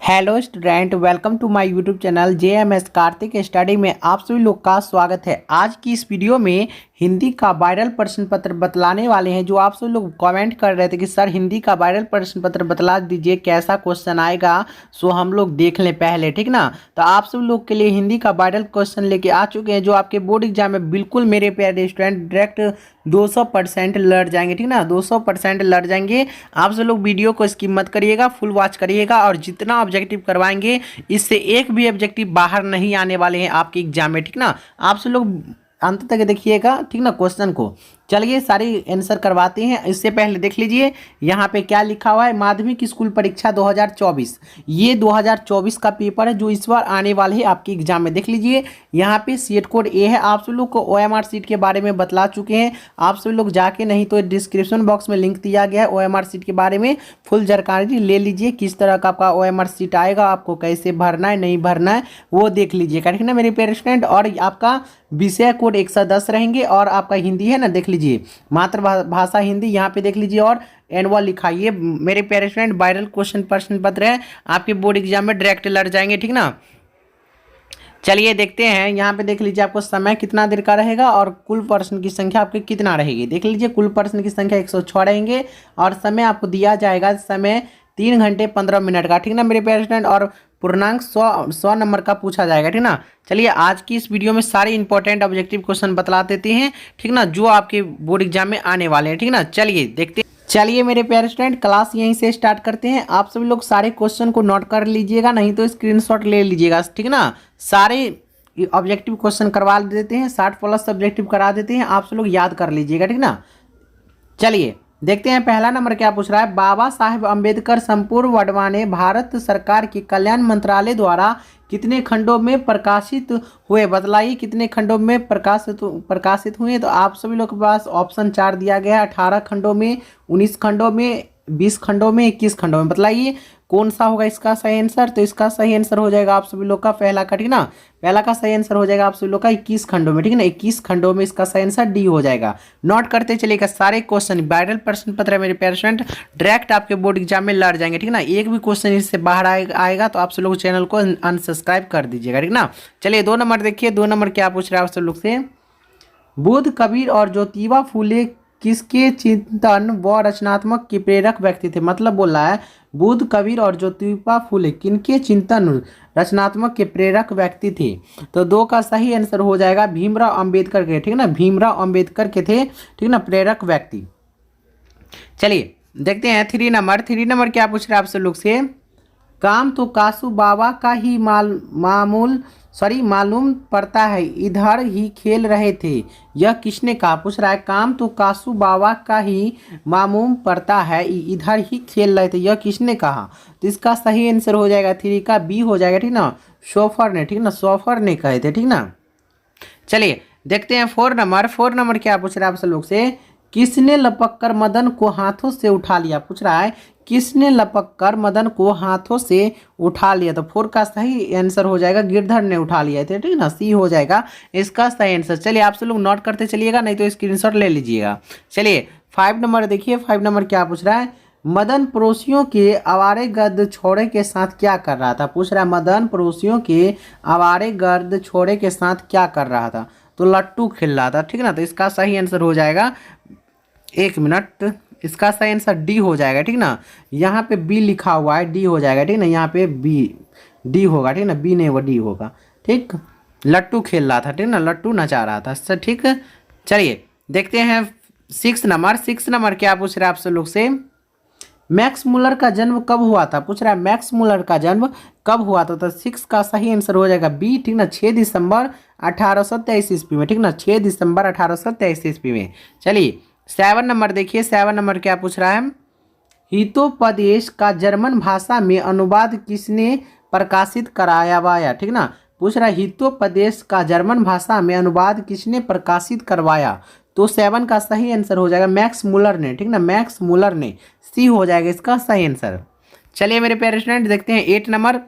Hello student, welcome to my YouTube channel JMS Kartik study में आप सभी लोग का स्वागत है। आज की इस वीडियो में हिंदी का वायरल प्रश्न पत्र बतलाने वाले हैं। जो आप सभी लोग कमेंट कर रहे थे कि सर हिंदी का वायरल प्रश्न पत्र बतला दीजिए, कैसा क्वेश्चन आएगा, सो हम लोग देख लें पहले, ठीक ना। तो आप सभी लोग के लिए हिंदी का वायरल क्वेश्चन लेके आ चुके हैं, जो आपके बोर्ड एग्जाम में बिल्कुल मेरे प्यारे स्टूडेंट डायरेक्ट 200% लड़ जाएंगे, ठीक ना। 200% लड़ जाएंगे। आप सब लोग वीडियो को स्किप मत करिएगा, फुल वॉच करिएगा और जितना ऑब्जेक्टिव करवाएंगे इससे एक भी ऑब्जेक्टिव बाहर नहीं आने वाले हैं आपके एग्जाम में, ठीक ना। आप सब लोग अंत तक देखिएगा, ठीक ना, क्वेश्चन को। चलिए सारी आंसर करवाते हैं। इससे पहले देख लीजिए यहाँ पे क्या लिखा हुआ है। माध्यमिक स्कूल परीक्षा 2024, ये 2024 का पेपर है जो इस बार आने वाले है आपके एग्जाम में। देख लीजिए यहाँ पे सीट कोड ए है। आप सब लोग को OMR सीट के बारे में बतला चुके हैं। आप सब लोग जाके नहीं तो डिस्क्रिप्शन बॉक्स में लिंक दिया गया है OMR सीट के बारे में, फुल जानकारी ले लीजिए। किस तरह का आपका OMR सीट आएगा, आपको कैसे भरना है, नहीं भरना है, वो देख लीजिएगा, ठीक ना मेरे प्यारे स्टूडेंट। और आपका विषय कोड 110 रहेंगे और आपका हिंदी है ना, देख लीजिए मातृभाषा हिंदी, यहाँ पे देख लीजिए। और एनुअल लिखाइए मेरे प्यारे स्टूडेंट। वायरल क्वेश्चन प्रश्न पत्र है आपके बोर्ड एग्जाम में, डायरेक्ट लड़ जाएंगे, ठीक ना। चलिए देखते हैं। यहाँ पे देख लीजिए आपको समय कितना देर का रहेगा और कुल प्रश्न की संख्या आपकी कितना रहेगी। देख लीजिए कुल प्रश्न की संख्या 106 रहेंगे और समय आपको दिया जाएगा, समय 3 घंटे 15 मिनट का, ठीक ना मेरे प्यारे स्टूडेंट। और पूर्णांक 100 नंबर का पूछा जाएगा, ठीक ना। चलिए आज की इस वीडियो में सारे इंपॉर्टेंट ऑब्जेक्टिव क्वेश्चन बतला देते हैं, ठीक ना, जो आपके बोर्ड एग्जाम में आने वाले हैं, ठीक ना। चलिए देखते हैं। चलिए मेरे प्यारे स्टूडेंट, क्लास यहीं से स्टार्ट करते हैं। आप सभी लोग सारे क्वेश्चन को नोट कर लीजिएगा, नहीं तो स्क्रीनशॉट ले लीजिएगा, ठीक ना। सारे ऑब्जेक्टिव क्वेश्चन करवा देते हैं, 60+ ऑब्जेक्टिव करा देते हैं, आप सब लोग याद कर लीजिएगा, ठीक ना। चलिए देखते हैं पहला नंबर क्या पूछ रहा है। बाबा साहेब अम्बेडकर संपूर्ण वर्णमाला भारत सरकार के कल्याण मंत्रालय द्वारा कितने खंडों में प्रकाशित हुए, बतलाइए कितने खंडों में प्रकाशित हुए। तो आप सभी लोग के पास ऑप्शन 4 दिया गया है। 18 खंडों में, 19 खंडों में, 20 खंडों में, 21 खंडों में। बतलाइए कौन सा होगा इसका सही आंसर। तो इसका सही आंसर हो जाएगा आप सभी लोग का पहला का, ठीक ना। पहला का सही आंसर हो जाएगा आप सभी लोग का 21 खंडों में, ठीक ना। 21 खंडों में इसका सही आंसर डी हो जाएगा। नोट करते चलिएगा सारे क्वेश्चन, वायरल प्रश्न पत्र है मेरे प्यारे स्टूडेंट, डायरेक्ट आपके बोर्ड एग्जाम में लड़ जाएंगे, ठीक ना। एक भी क्वेश्चन इससे बाहर आएगा तो आप सब लोग चैनल को अनसब्सक्राइब कर दीजिएगा, ठीक ना। चलिए 2 नंबर देखिए। 2 नंबर क्या पूछ रहा है आप सब लोग से। बुद्ध, कबीर और ज्योतिबा फूले किसके चिंतन व रचनात्मक के प्रेरक व्यक्ति थे। मतलब बोल रहा है बुद्ध, कबीर और ज्योतिबा फूले किनके चिंतन रचनात्मक के प्रेरक व्यक्ति थे। तो 2 का सही आंसर हो जाएगा भीमराव अंबेडकर के, ठीक ना। भीमराव अंबेडकर के थे, ठीक ना, प्रेरक व्यक्ति। चलिए देखते हैं 3 नंबर। 3 नंबर क्या पूछ रहे हैं आप सब लोग से। काम तो कासू बाबा का ही मालूम पड़ता है, इधर ही खेल रहे थे, यह किसने कहा। पूछ रहा है काम तो कासू बाबा का ही मालूम पड़ता है, इधर ही खेल रहे थे, यह किसने कहा। तो इसका सही आंसर हो जाएगा 3 का बी हो जाएगा, ठीक ना, शोफर ने, ठीक ना, शोफर ने कहे थे, ठीक ना। चलिए देखते हैं 4 नंबर। 4 नंबर क्या पूछ रहा है आप सब लोग से। किसने लपक कर मदन को हाथों से उठा लिया। पूछ रहा है किसने लपक कर मदन को हाथों से उठा लिया। तो 4 का सही आंसर हो जाएगा गिरधर ने उठा लिया थे, ठीक ना, सी हो जाएगा इसका सही आंसर। चलिए आप सब लोग नोट करते चलिएगा, नहीं तो स्क्रीनशॉट ले लीजिएगा। चलिए 5 नंबर देखिए। 5 नंबर क्या पूछ रहा है। मदन पड़ोसियों के आवारे गर्द छोड़े के साथ क्या कर रहा था। पूछ रहा है मदन पड़ोसियों के आवारे गर्द छोड़े के साथ क्या कर रहा था। तो लट्टू खेल रहा था, ठीक ना। तो इसका सही आंसर हो जाएगा, 1 मिनट, इसका सही आंसर डी हो जाएगा, ठीक ना। यहाँ पे बी लिखा हुआ है, डी हो जाएगा, ठीक ना। यहाँ पे बी डी होगा, ठीक ना, बी नहीं होगा, डी होगा, ठीक। लट्टू खेल रहा था, ठीक ना, लट्टू नचा रहा था, सर, ठीक। चलिए देखते हैं 6 नंबर। 6 नंबर क्या पूछ रहे हैं आप सब लोग से। मैक्स मुलर का जन्म कब हुआ था। पूछ रहा है मैक्स मुलर का जन्म कब हुआ था। तो 6 का सही आंसर हो जाएगा बी, ठीक ना, 6 दिसंबर 1823 ईस्वी में, ठीक ना, 6 दिसंबर 1823 ईस्वी में। चलिए 7 नंबर देखिए। 7 नंबर क्या पूछ रहा है। हितोपदेश का जर्मन भाषा में अनुवाद किसने प्रकाशित कराया, ठीक ना। पूछ रहा है हितोपदेश का जर्मन भाषा में अनुवाद किसने प्रकाशित करवाया। तो 7 का सही आंसर हो जाएगा मैक्स मुलर ने, ठीक ना, मैक्स मुलर ने, सी हो जाएगा इसका सही आंसर। चलिए मेरे प्यारे स्टूडेंट देखते हैं 8 नंबर।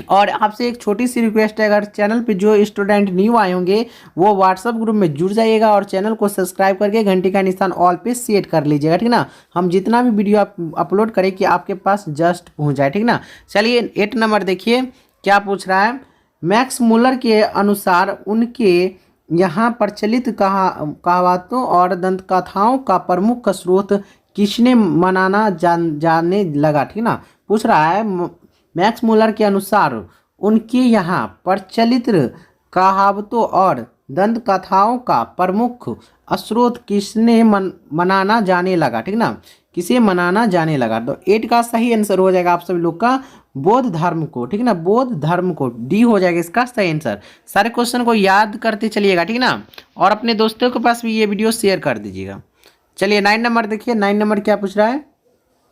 और आपसे एक छोटी सी रिक्वेस्ट है, अगर चैनल पे जो स्टूडेंट न्यू आए होंगे वो व्हाट्सअप ग्रुप में जुड़ जाइएगा और चैनल को सब्सक्राइब करके घंटी का निशान ऑल पे सेट कर लीजिएगा, ठीक ना। हम जितना भी वीडियो आप अपलोड करें कि आपके पास जस्ट पहुंच जाए, ठीक ना। चलिए 8 नंबर देखिए क्या पूछ रहा है। मैक्स मुलर के अनुसार उनके यहाँ प्रचलित कहावतों और दंतकथाओं का प्रमुख स्रोत किसने मनाना जानने लगा, ठीक ना। पूछ रहा है मैक्स मुलर के अनुसार उनके यहाँ प्रचलित कहावतों और दंत कथाओं का प्रमुख स्रोत किसने मनाना जाने लगा, ठीक ना। किसे मनाना जाने लगा। तो 8 का सही आंसर हो जाएगा आप सभी लोग का बौद्ध धर्म को, ठीक ना। बौद्ध धर्म को, डी हो जाएगा इसका सही आंसर। सारे क्वेश्चन को याद करते चलिएगा, ठीक ना, और अपने दोस्तों के पास भी ये वीडियो शेयर कर दीजिएगा। चलिए 9 नंबर देखिए। 9 नंबर क्या पूछ रहा है।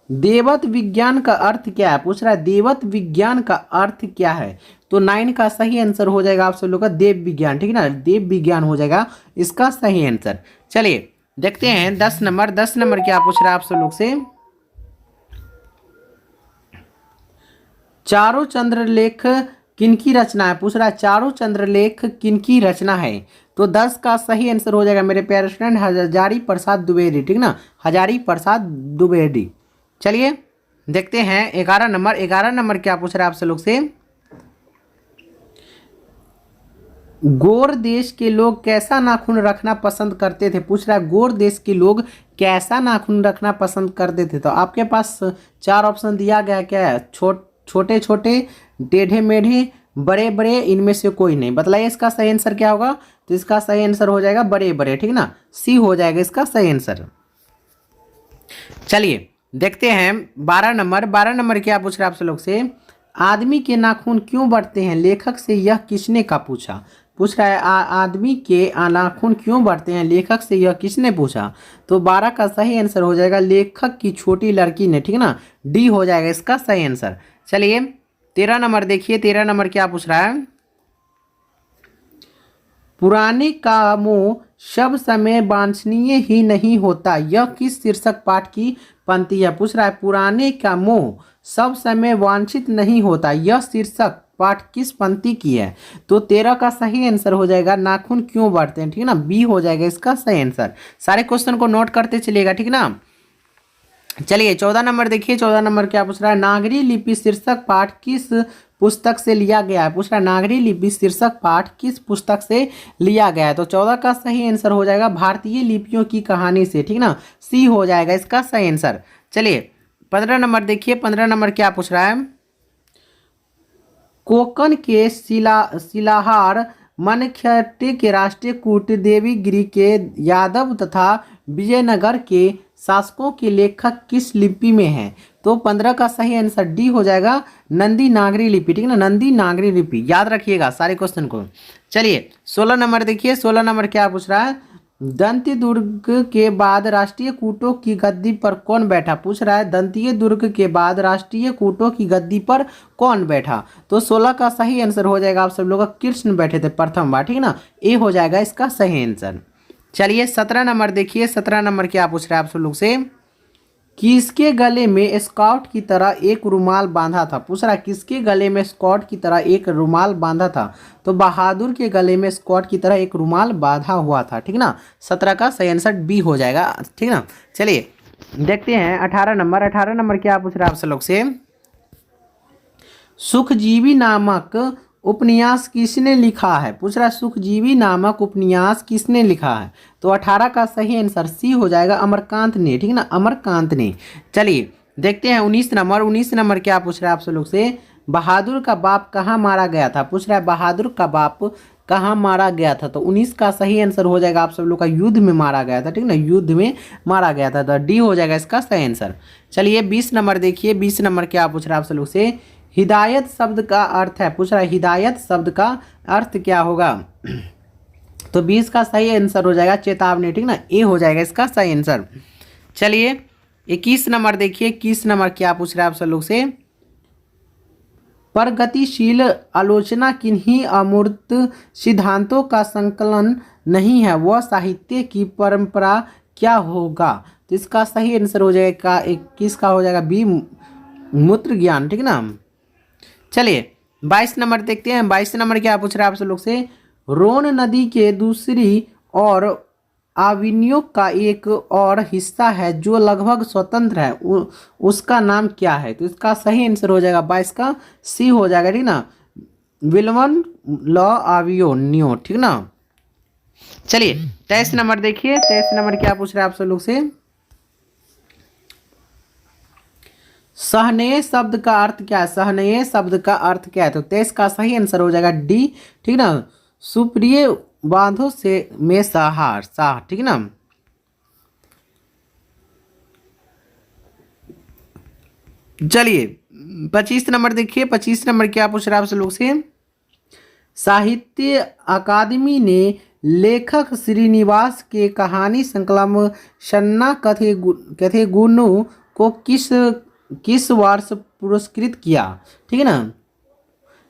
देवत विज्ञान का अर्थ क्या है, पूछ रहा है देवत विज्ञान का अर्थ क्या है। तो 9 का सही आंसर हो जाएगा आप सब लोग का देव विज्ञान, ठीक है ना। देव विज्ञान हो जाएगा इसका सही आंसर। चलिए देखते हैं 10 नंबर। 10 नंबर क्या पूछ रहा है आप सब लोग से। चारों चंद्रलेख किनकी रचना है, पूछ रहा है चारों चंद्रलेख किनकी रचना है। तो 10 का सही आंसर हो जाएगा मेरे प्यारे स्टूडेंट हजारी प्रसाद द्विवेदी, ठीक ना, हजारी प्रसाद द्विवेदी। चलिए देखते हैं 11 नंबर। 11 नंबर क्या पूछ रहा है आप सब लोग से। गोर देश के लोग कैसा नाखून रखना पसंद करते थे, पूछ रहा है गोर देश के लोग कैसा नाखून रखना पसंद करते थे। तो आपके पास 4 ऑप्शन दिया गया, क्या है, छोटे छोटे, टेढ़े मेढ़े, बड़े बड़े, इनमें से कोई नहीं। बताइए इसका सही आंसर क्या होगा। तो इसका सही आंसर हो जाएगा बड़े बड़े, ठीक ना, सी हो जाएगा इसका सही आंसर। चलिए देखते हैं 12 नंबर। 12 नंबर क्या पूछ रहा है आप लोग से। आदमी के नाखून क्यों बढ़ते हैं, लेखक से यह किसने का पूछा। पूछ रहा है आदमी के नाखून क्यों बढ़ते हैं, लेखक से यह किसने पूछा। तो 12 का सही आंसर हो जाएगा लेखक की छोटी लड़की ने, ठीक ना, डी हो जाएगा इसका सही आंसर। चलिए 13 नंबर देखिए। 13 नंबर क्या पूछ रहा है। पुराने का मोह सब समय वांछनीय ही नहीं होता, यह किस शीर्षक पाठ की पंक्ति है। पूछ रहा है पुराने का मोह सब समय वांछित नहीं होता, यह शीर्षक पाठ किस पंक्ति की है। तो 13 का सही आंसर हो जाएगा नाखून क्यों बढ़ते हैं, ठीक है ना, बी हो जाएगा इसका सही आंसर। सारे क्वेश्चन को नोट करते चलिएगा, ठीक ना। चलिए 14 नंबर देखिए। 14 नंबर क्या पूछ रहा है। नागरी लिपि शीर्षक पाठ किस पुस्तक से लिया गया है। पूछ रहा है नागरी लिपि शीर्षक पाठ किस पुस्तक से लिया गया है। तो 14 का सही आंसर हो जाएगा भारतीय लिपियों की कहानी से, ठीक ना, सी हो जाएगा इसका सही आंसर। चलिए 15 नंबर देखिए। 15 नंबर क्या पूछ रहा है। कोकण के शिलाहार मनख्यटे के राष्ट्रीय कूट देवीगिरी के यादव तथा विजयनगर के शासकों के लेखक किस लिपि में हैं। तो 15 का सही आंसर डी हो जाएगा नंदी नागरी लिपि, ठीक है ना, नंदी नागरी लिपि। याद रखिएगा सारे क्वेश्चन को। चलिए 16 नंबर देखिए। 16 नंबर क्या पूछ रहा है। दंती दुर्ग के बाद राष्ट्रीय कूटों की गद्दी पर कौन बैठा। पूछ रहा है दंतीय दुर्ग के बाद राष्ट्रीय कूटों की गद्दी पर कौन बैठा। तो 16 का सही आंसर हो जाएगा आप सब लोग का कृष्ण बैठे थे प्रथम बार, ठीक है ना, ए हो जाएगा इसका सही आंसर। चलिए 17 नंबर देखिए। 17 नंबर क्या पूछ रहा है आप सब लोग से। किसके गले में स्कॉट की तरह एक रुमाल बांधा था। पूछ रहा है किसके गले में स्कॉट की तरह एक रुमाल बांधा था। तो बहादुर के गले में स्कॉट की तरह एक रुमाल बांधा हुआ था, ठीक ना। 17 का सही आंसर बी हो जाएगा, ठीक ना। चलिए देखते हैं 18 नंबर। 18 नंबर क्या पूछ रहा है आप सब लोग से। सुखजीवी नामक उपन्यास किसने लिखा है। पूछ रहा है सुखजीवी नामक उपन्यास किसने लिखा है। तो 18 का सही आंसर सी हो जाएगा अमरकांत ने, ठीक है ना, अमरकांत ने। चलिए देखते हैं 19 नंबर। 19 नंबर क्या पूछ रहा है आप सब लोग से। बहादुर का बाप कहाँ मारा गया था। पूछ रहा है बहादुर का बाप कहाँ मारा गया था। तो 19 का सही आंसर हो जाएगा आप सब लोग का युद्ध में मारा गया था, ठीक ना, युद्ध में मारा गया था। तो डी हो जाएगा इसका सही आंसर। चलिए 20 नंबर देखिए। 20 नंबर क्या पूछ रहा है आप सब लोग से। हिदायत शब्द का अर्थ है। पूछ रहा है हिदायत शब्द का अर्थ क्या होगा। तो 20 का सही आंसर हो जाएगा चेतावनी, ठीक ना, ए हो जाएगा इसका सही आंसर। चलिए 21 नंबर देखिए। 21 नंबर क्या पूछ रहा है आप सब लोग से। प्रगतिशील आलोचना किन्हीं अमूर्त सिद्धांतों का संकलन नहीं है, वह साहित्य की परंपरा क्या होगा। तो इसका सही आंसर हो जाएगा 21 का हो जाएगा बी मूत्र ज्ञान, ठीक ना। चलिए 22 नंबर देखते हैं। 22 नंबर क्या पूछ रहा है आप सब लोग से, रोन नदी के दूसरी और अविनियो का एक और हिस्सा है जो लगभग स्वतंत्र है, उसका नाम क्या है? तो इसका सही आंसर हो जाएगा 22 का सी हो जाएगा, ठीक ना, विल्वन ल आवियोनियो, ठीक ना। चलिए 23 नंबर देखिए। 23 नंबर क्या पूछ रहे हैं आप सब लोग से, सहनेय शब्द का अर्थ क्या है? सहनेय शब्द का अर्थ क्या है? तो 23 का सही आंसर हो जाएगा डी, ठीक ना, सुप्रिय बांधों से में सहार साह, ठीक ना। चलिए 25 नंबर देखिए। 25 नंबर क्या पूछ रहा है आप सब लोग से, साहित्य अकादमी ने लेखक श्रीनिवास के कहानी संकलन सन्ना कथे गुनु को किस किस वर्ष पुरस्कृत किया? ठीक है ना।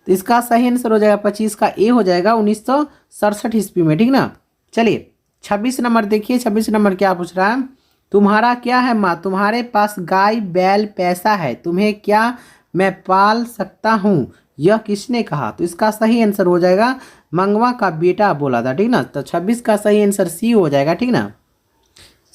तो इसका सही आंसर हो जाएगा 25 का ए हो जाएगा 1967 ईस्वी में, ठीक ना। चलिए 26 नंबर देखिए। 26 नंबर क्या पूछ रहा है, तुम्हारा क्या है माँ, तुम्हारे पास गाय बैल पैसा है, तुम्हें क्या मैं पाल सकता हूँ, यह किसने कहा? तो इसका सही आंसर हो जाएगा मंगवा का बेटा बोला था, ठीक ना। तो 26 का सही आंसर सी हो जाएगा, ठीक ना।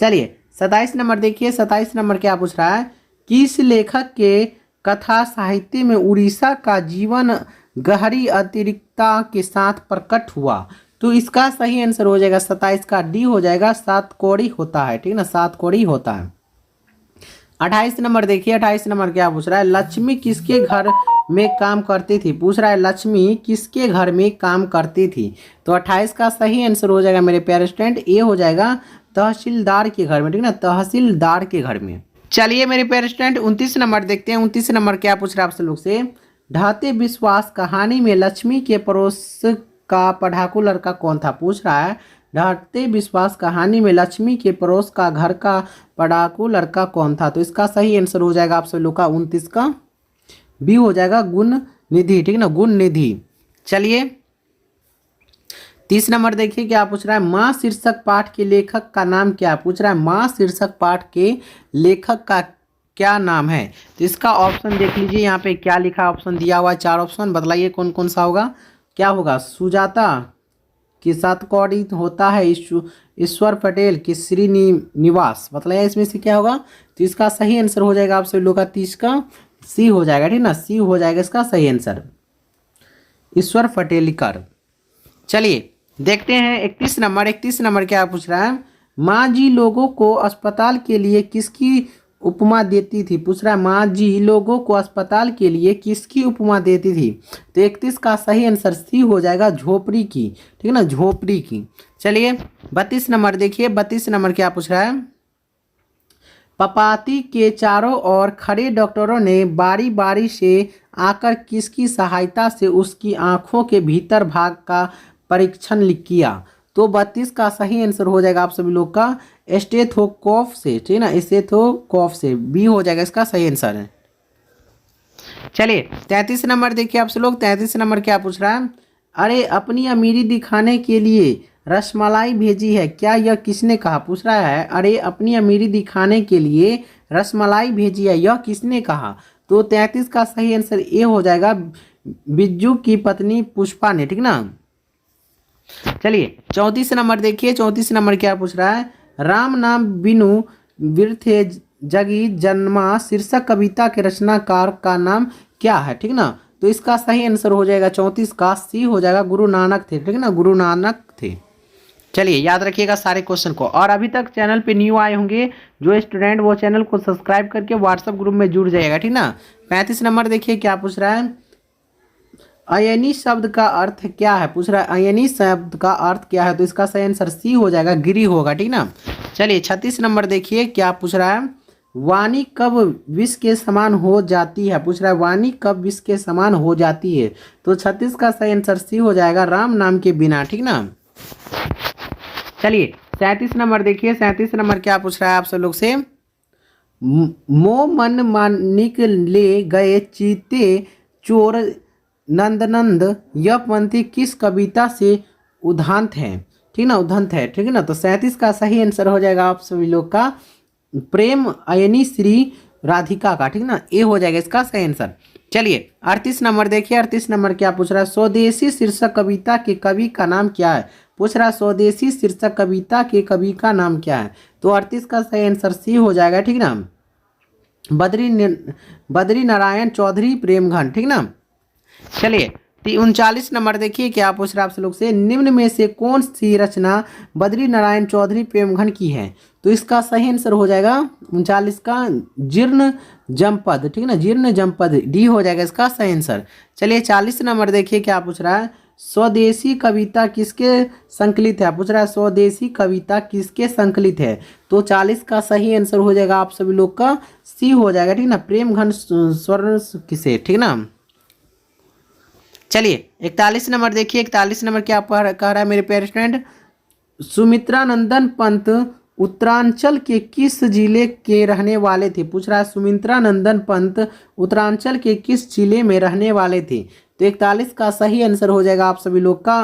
चलिए 27 नंबर देखिए। 27 नंबर क्या पूछ रहा है, किस लेखक के कथा साहित्य में उड़ीसा का जीवन गहरी अतिरिक्तता के साथ प्रकट हुआ? तो इसका सही आंसर हो जाएगा 27 का डी हो जाएगा, सात कौड़ी होता है, ठीक ना, सात कौड़ी होता है। 28 नंबर देखिए। 28 नंबर क्या पूछ रहा है, लक्ष्मी किसके घर में काम करती थी? पूछ रहा है लक्ष्मी किसके घर में काम करती थी? तो 28 का सही आंसर हो जाएगा मेरे प्यारे स्टूडेंट ए हो जाएगा तहसीलदार के घर में, ठीक ना, तहसीलदार के घर में। चलिए मेरे प्यारे स्टूडेंट 29 नंबर देखते हैं। 29 नंबर क्या पूछ रहा है आपसे लोग से, ढाते विश्वास कहानी में लक्ष्मी के पड़ोस का पढ़ाकू लड़का कौन था? पूछ रहा है ढाते विश्वास कहानी में लक्ष्मी के पड़ोस का घर का पढ़ाकू लड़का कौन था? तो इसका सही आंसर हो जाएगा आप सब लोग का 29 का बी हो जाएगा गुण निधि, ठीक ना, गुण निधि। चलिए 30 नंबर देखिए क्या पूछ रहा है, माँ शीर्षक पाठ के लेखक का नाम क्या? पूछ रहा है माँ शीर्षक पाठ के लेखक का क्या नाम है? तो इसका ऑप्शन देख लीजिए, यहाँ पे क्या लिखा ऑप्शन दिया हुआ है, 4 ऑप्शन, बताइए कौन कौन सा होगा। क्या होगा, सुजाता की सात कौड़ी होता है, ईश्वर पटेल की श्रीनिवास, बताइए इसमें से क्या होगा? तो इसका सही आंसर हो जाएगा आप सभी लोग का 30 का सी हो जाएगा, ठीक ना, सी हो जाएगा इसका सही आंसर, ईश्वर पटेलकर। चलिए देखते हैं 31 नंबर। 31 नंबर क्या पूछ रहा है, माँ जी लोगों को अस्पताल के लिए किसकी उपमा देती थी? पूछ रहा है माँ जी लोगों को अस्पताल के लिए किसकी उपमा देती थी? तो 31 का सही आंसर सी हो जाएगा झोपड़ी की, ठीक है ना, झोपड़ी की। चलिए 32 नंबर देखिए। 32 नंबर क्या पूछ रहा है, पपाती के चारों ओर खड़े डॉक्टरों ने बारी बारी से आकर किसकी सहायता से उसकी आंखों के भीतर भाग का परीक्षण किया? तो 32 का सही आंसर हो जाएगा आप सभी लोग का स्टेथोस्कोप से, ठीक है ना, स्टेथोस्कोप से, बी हो जाएगा इसका सही आंसर है। चलिए 33 नंबर देखिए आप सब लोग। 33 नंबर क्या पूछ रहा है, अरे अपनी अमीरी दिखाने के लिए रसमलाई भेजी है, क्या यह किसने कहा? पूछ रहा है अरे अपनी अमीरी दिखाने के लिए रसमलाई भेजी है, यह किसने कहा? तो 33 का सही आंसर ए हो जाएगा बिज्जू की पत्नी पुष्पा ने, ठीक ना। चलिए 34 नंबर देखिए। 34 नंबर क्या पूछ रहा है, राम नाम बिनु बिरथे जगी जन्मा शीर्षक कविता के रचनाकार का नाम क्या है? ठीक ना। तो इसका सही आंसर हो जाएगा 34 का सी हो जाएगा गुरु नानक थे, ठीक ना, गुरु नानक थे। चलिए याद रखिएगा सारे क्वेश्चन को, और अभी तक चैनल पे न्यू आए होंगे जो स्टूडेंट, वो चैनल को सब्सक्राइब करके व्हाट्सएप ग्रुप में जुड़ जाएगा, ठीक ना। 35 नंबर देखिए क्या पूछ रहा है, अयनी शब्द का अर्थ क्या है? पूछ रहा है अयनी शब्द का अर्थ क्या है? तो इसका सही आंसर सी हो जाएगा गिरी होगा, ठीक ना। चलिए 36 नंबर देखिए क्या पूछ रहा है, वाणी कब विष के समान हो जाती है? पूछ रहा है वाणी कब विष के समान हो जाती है? तो 36 का सही आंसर सी हो जाएगा राम नाम के बिना, ठीक ना। चलिए 37 नंबर देखिए। 37 नंबर क्या पूछ रहा है आप सब लोग से, मो मन मानिक ले गए चीते चोर नंदनंद, यह पंक्ति किस कविता से उद्धांत है? ठीक ना, उद्धांत है, ठीक है ना। तो 37 का सही आंसर हो जाएगा आप सभी लोग का प्रेम अयनी श्री राधिका का, ठीक ना, ए हो जाएगा इसका सही आंसर। चलिए 38 नंबर देखिए, 38 नंबर क्या पूछ रहा है, स्वदेशी शीर्षक कविता के कवि का नाम क्या है। पूछ रहा है स्वदेशी शीर्षक कविता के कवि का नाम क्या है। तो 38 का सही आंसर सी हो जाएगा, ठीक ना, बद्री नारायण चौधरी प्रेमघन, ठीक ना। चलिए 39 नंबर देखिए क्या पूछ रहा है आप लोग से, निम्न में से कौन सी रचना बद्री नारायण चौधरी प्रेमघन की है। तो इसका सही आंसर हो जाएगा 39 का जीर्ण जमपद, ठीक ना, जीर्ण जमपद डी हो जाएगा इसका सही आंसर। चलिए 40 नंबर देखिए क्या पूछ रहा है, स्वदेशी कविता किसके संकलित है। पूछ रहा है स्वदेशी कविता किसके संकलित है। तो 40 का सही आंसर हो जाएगा आप सभी लोग का सी हो जाएगा, ठीक ना, प्रेमघन स्वर्ण किसे, ठीक ना। चलिए 41 नंबर देखिए, 41 नंबर क्या कह रहा है मेरे प्यारे स्टूडेंट, सुमित्रा नंदन पंत उत्तरांचल के किस जिले के रहने वाले थे। पूछ रहा है सुमित्रा नंदन पंत उत्तरांचल के किस जिले में रहने वाले थे। तो 41 का सही आंसर हो जाएगा आप सभी लोग का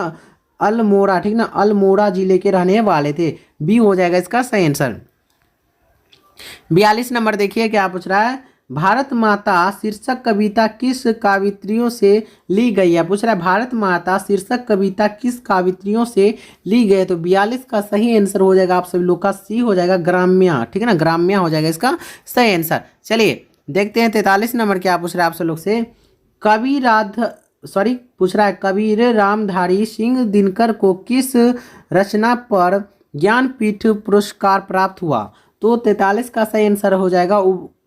अल्मोड़ा, ठीक ना, अल्मोड़ा जिले के रहने वाले थे, बी हो जाएगा इसका सही आंसर। 42 नंबर देखिए क्या पूछ रहा है, भारत माता शीर्षक कविता किस कावित्रियों से ली गई है। पूछ रहा है भारत माता शीर्षक कविता किस कावित्रियों से ली गई है। तो 42 का सही आंसर हो जाएगा आप सभी लोग का सी हो जाएगा ग्राम्या, ठीक है ना, ग्राम्या हो जाएगा इसका सही आंसर। चलिए देखते हैं 43 नंबर क्या पूछ रहा है आप सब लोग से, पूछ रहा है कबीर रामधारी सिंह दिनकर को किस रचना पर ज्ञानपीठ पुरस्कार प्राप्त हुआ। तो 43 का सही आंसर हो जाएगा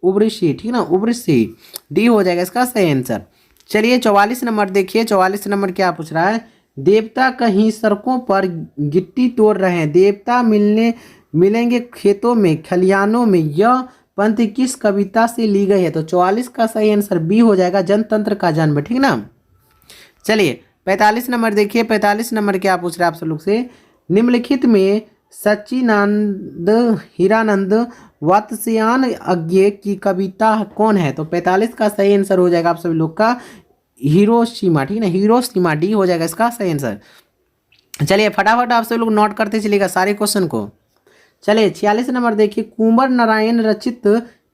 उर्वशी, ठीक ना, उर्वशी डी हो जाएगा इसका सही आंसर। चलिए 44 नंबर देखिए, 44 नंबर क्या पूछ रहा है, देवता कहीं सड़कों पर गिट्टी तोड़ रहे हैं, देवता मिलेंगे खेतों में खलियानों में, यह पंक्ति किस कविता से ली गई है। तो 44 का सही आंसर बी हो जाएगा जनतंत्र का जन्म, ठीक ना। चलिए 45 नंबर देखिए, 45 नंबर क्या पूछ रहा है आप सब लोग से, निम्नलिखित में सच्चिदानंद हीरानंद वात्स्यायन अज्ञे की कविता कौन है। तो 45 का सही आंसर हो जाएगा आप सभी लोग का हिरोशिमा, ठीक है ना, हिरोशिमा डी हो जाएगा इसका सही आंसर। चलिए फटाफट आप सभी लोग नोट करते चलिएगा सारे क्वेश्चन को। चलिए 46 नंबर देखिए, कुंवर नारायण रचित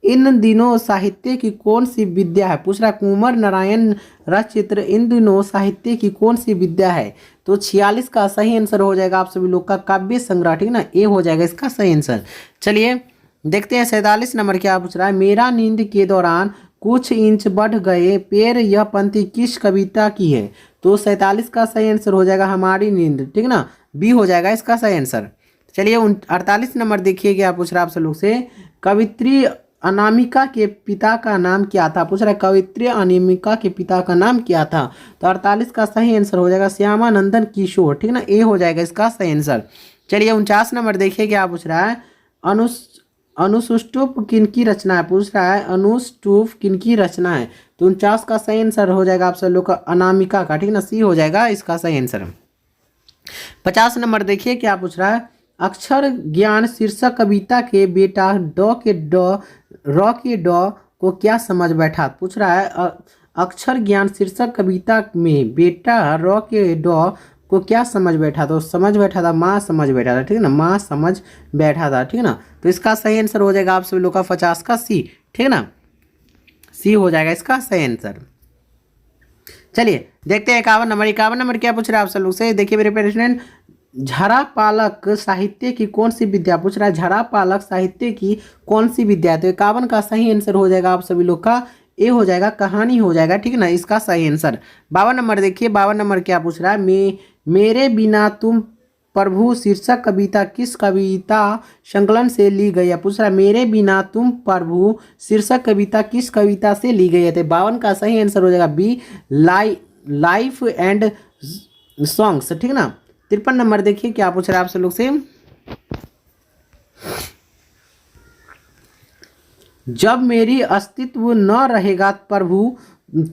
इन दिनों साहित्य की कौन सी विद्या है। पूछ रहा है कुंवर नारायण रचित इन दिनों साहित्य की कौन सी विद्या है। तो 46 का सही आंसर हो जाएगा आप सभी लोग का काव्य संग्रह, ठीक ना, ए हो जाएगा इसका सही आंसर। चलिए देखते हैं 47 नंबर क्या पूछ रहा है, मेरा नींद के दौरान कुछ इंच बढ़ गए पैर, यह पंक्ति किस कविता की है। तो 47 का सही आंसर हो जाएगा हमारी नींद, ठीक ना, बी हो जाएगा इसका सही आंसर। चलिए 48 नंबर देखिए क्या पूछ रहा है आप सब लोग से, कवित्री अनामिका के पिता का नाम क्या था। पूछ रहा है कवित्री अनामिका के पिता का नाम क्या था। तो 48 का सही आंसर हो जाएगा श्यामानंदन किशोर, ठीक ना, ए हो जाएगा इसका सही आंसर। चलिए 49 नंबर देखिए क्या पूछ रहा है, अनुष्टुप किनकी रचना है। पूछ रहा है अनुष्टुप किनकी रचना है। तो 49 का सही आंसर हो जाएगा आप सब लोग का अनामिका का, ठीक ना, सी हो जाएगा इसका सही आंसर। 50 नंबर देखिए क्या पूछ रहा है, अक्षर ज्ञान शीर्षक कविता के बेटा र के ड को क्या समझ बैठा। पूछ रहा है अक्षर ज्ञान शीर्षक कविता में बेटा र के ड को क्या समझ बैठा। तो समझ बैठा था माँ समझ बैठा था, ठीक है ना, माँ समझ बैठा था, ठीक है ना। तो इसका सही आंसर हो जाएगा आप सभी लोग का 50 का सी, ठीक है ना, सी हो जाएगा इसका सही आंसर। चलिए देखते हैं 51 नंबर। 51 नंबर क्या पूछ रहा है आप सब लोग से, देखिए मेरे प्यारे स्टूडेंट, झरा पालक साहित्य की कौन सी विद्या। पूछ रहा है झरा पालक साहित्य की कौन सी विद्या। तो 51 का सही आंसर हो जाएगा आप सभी लोग का ए हो जाएगा कहानी हो जाएगा, ठीक है ना, इसका सही आंसर। 52 नंबर देखिए, 52 नंबर क्या पूछ रहा है, मेरे बिना तुम प्रभु शीर्षक कविता किस कविता संकलन से ली गई है। पूछ रहा है मेरे बिना तुम प्रभु शीर्षक कविता किस कविता से ली गई है। तो 52 का सही आंसर हो जाएगा बी लाइफ एंड सॉन्ग्स, ठीक ना। 53 नंबर देखिए क्या पूछ रहा है आप सब लोग से, जब मेरी अस्तित्व न रहेगा प्रभु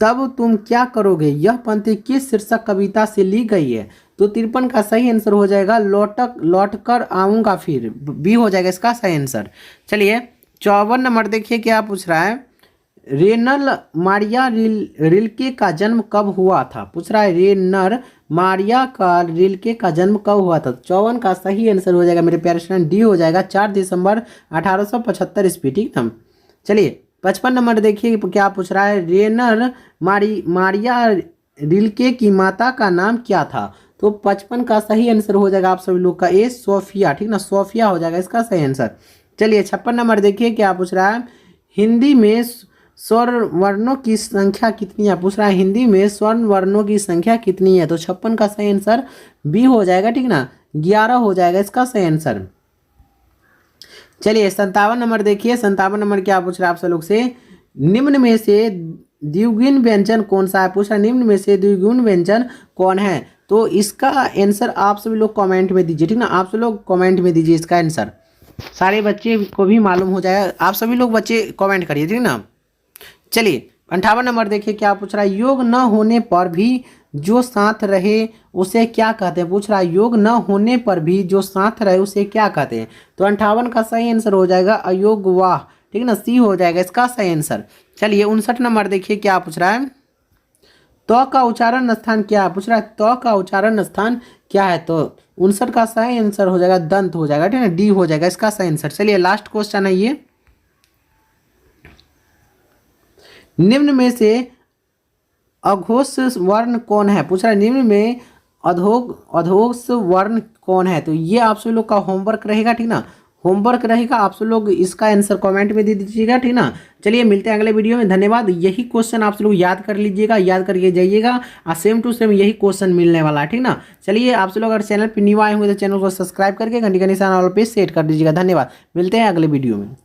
तब तुम क्या करोगे, यह पंक्ति किस शीर्षक कविता से ली गई है। तो 53 का सही आंसर हो जाएगा लौट कर आऊँगा फिर, बी हो जाएगा इसका सही आंसर। चलिए 54 नंबर देखिए क्या पूछ रहा है, रेनल मारिया रिल्के का जन्म कब हुआ था। पूछ रहा है रेनर मारिया का रिल्के का जन्म कब हुआ था। 54 का सही आंसर हो जाएगा मेरे प्यारे स्टूडेंट डी हो जाएगा 4 दिसंबर 1875 ईस्वी, ठीक ना। चलिए 55 नंबर देखिए क्या पूछ रहा है, रेनर मारिया रिल्के की माता का नाम क्या था। तो 55 का सही आंसर हो जाएगा आप सभी लोग का ए सोफिया, ठीक ना, सोफिया हो जाएगा इसका सही आंसर। चलिए 56 नंबर देखिए क्या पूछ रहा है, हिंदी में स्वर्ण वर्णों की संख्या कितनी है, पूछ रहा है हिंदी में स्वर्ण वर्णों की संख्या कितनी है। तो 56 का सही आंसर बी हो जाएगा, ठीक ना, 11 हो जाएगा इसका सही आंसर। चलिए 57 नंबर देखिए, 57 नंबर क्या पूछ रहा है आप सब लोग से, निम्न में से द्विगुण व्यंजन कौन सा है, पूछ रहा है निम्न में से द्विगुण व्यंजन कौन है। तो इसका आंसर आप सभी लोग कमेंट में दीजिए, ठीक ना, आप सभी लोग कमेंट में दीजिए इसका आंसर, सारे बच्चे को भी मालूम हो जाएगा। आप सभी लोग बच्चे कमेंट करिए, ठीक ना। चलिए 58 नंबर देखिए क्या पूछ रहा है, योग न होने पर भी जो साथ रहे उसे क्या कहते हैं, पूछ रहा है योग न होने पर भी जो साथ रहे उसे क्या कहते हैं। तो 58 का सही आंसर हो जाएगा अयोग वाह, ठीक ना, सी हो जाएगा इसका सही आंसर। चलिए 59 नंबर देखिए क्या पूछ रहा है, तो का उच्चारण स्थान क्या है, पूछ रहा है तो का उच्चारण स्थान क्या है। तो 59 का सही आंसर हो जाएगा दंत हो जाएगा, ठीक है, डी हो जाएगा इसका सही आंसर। चलिए लास्ट क्वेश्चन है ये, निम्न में से अघोष वर्ण कौन है, पूछ रहा है निम्न में अघोष वर्ण कौन है। तो ये आप सभी लोग का होमवर्क रहेगा, ठीक ना, होमवर्क रहेगा, आप सब लोग इसका आंसर कमेंट में दे दीजिएगा, ठीक ना। चलिए मिलते हैं अगले वीडियो में, धन्यवाद। यही क्वेश्चन आप सब लोग याद कर लीजिएगा, याद करके जाइएगा, और सेम टू सेम यही क्वेश्चन मिलने वाला है, ठीक ना। चलिए आप सब लोग अगर चैनल पर न्यू आए हुए तो चैनल को सब्सक्राइब करके घंटी का निशान ऑल पे सेट कर दीजिएगा। धन्यवाद, मिलते हैं अगले वीडियो में।